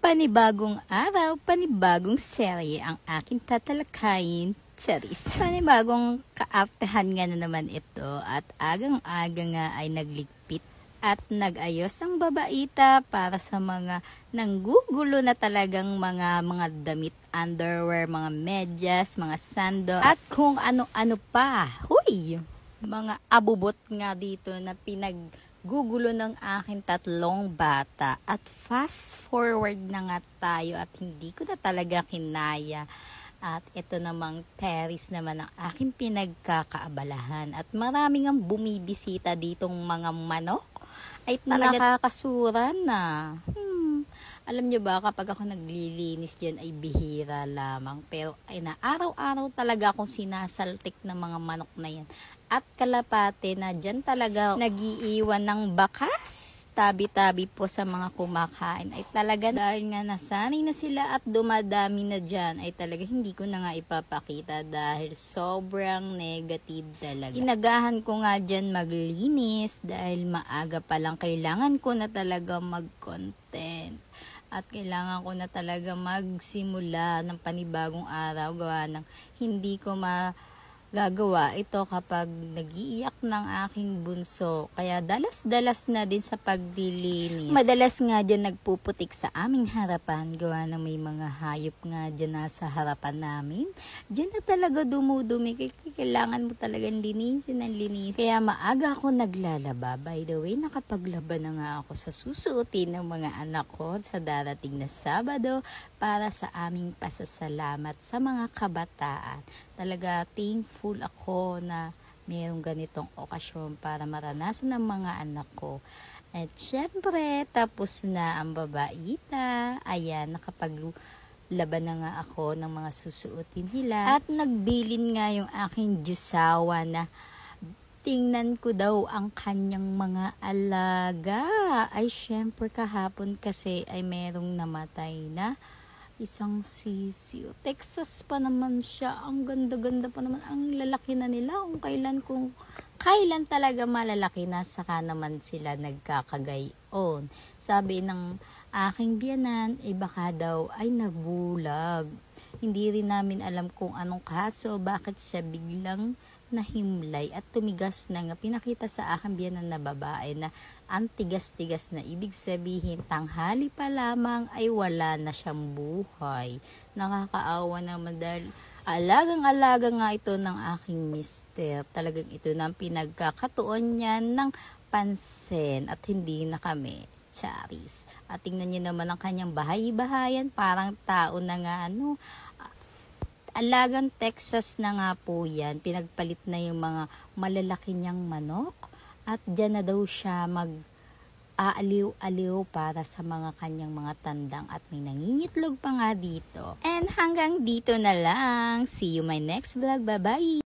Panibagong araw, panibagong serye ang aking tatalakayin, Charis. Panibagong kaaptahan nga na naman ito at agang-aga nga ay nagligpit at nag-ayos ang babaita para sa mga nanggugulo na talagang mga damit, underwear, mga medyas, mga sando at kung ano-ano pa. Huy! Mga abubot nga dito na gugulo ng aking tatlong bata at fast forward na nga tayo at hindi ko na talaga kinaya at ito namang terrace naman ang aking pinagkakaabalahan at maraming ang bumibisita ditong mga manok ay talaga nakakasura na. Alam nyo ba, kapag ako naglilinis dyan ay bihira lamang. Pero ay na araw-araw talaga akong sinasaltik ng mga manok na yan. At kalapate na dyan talaga nagiiwan ng bakas. Tabi-tabi po sa mga kumakain. Ay talaga dahil nga nasanay na sila at dumadami na dyan. Ay talaga hindi ko na nga ipapakita dahil sobrang negative talaga. Inagahan ko nga dyan maglinis dahil maaga pa lang kailangan ko na talaga mag-content. At kailangan ko na talaga magsimula ng panibagong araw gawa ng hindi ko magagawa ito kapag nagiiyak ng aking bunso. Kaya dalas-dalas na din sa pagdilinis. Madalas nga dyan nagpuputik sa aming harapan gawa ng may mga hayop nga dyan nasa harapan namin. Dyan na talaga dumudumi. Kailangan mo talagang linisin ang linis. Kaya maaga ako naglalaba. By the way, nakapaglaba na nga ako sa susuotin ng mga anak ko sa darating na Sabado para sa aming pasasalamat sa mga kabataan. Talaga thankful ako na mayroong ganitong okasyon para maranasan ng mga anak ko. At syempre, tapos na ang babaita. Ayan, nakapaglaban na nga ako ng mga susuotin nila. At nagbilin nga yung aking Diyosawa na tingnan ko daw ang kanyang mga alaga. Ay syempre kahapon kasi ay merong namatay na isang sisiyo. Texas pa naman siya. Ang ganda-ganda pa naman. Ang lalaki na nila. Kung kailan talaga malalaki na saka naman sila nagkakagayon. Sabi ng aking biyanan, baka daw ay nabulag. Hindi rin namin alam kung anong kaso, bakit siya biglang nahimlay at tumigas na nga. Pinakita sa akin biyanan na babae na ang tigas-tigas na, ibig sabihin tanghali pa lamang ay wala na siyang buhay. Nakakaawa naman dahil alagang-alaga nga ito ng aking mister. Talagang ito na ang pinagkakatuon niya ng pansin at hindi na kami. Charis. At tingnan niyo naman ang kanyang bahay-bahayan, parang tao na nga alagang Texas na nga po yan. Pinagpalit na yung mga malalaki niyang manok. At dyan na daw siya mag-aaliw-aliw para sa mga kanyang mga tandang. At may nangingitlog pa nga dito. And hanggang dito na lang. See you my next vlog. Bye-bye!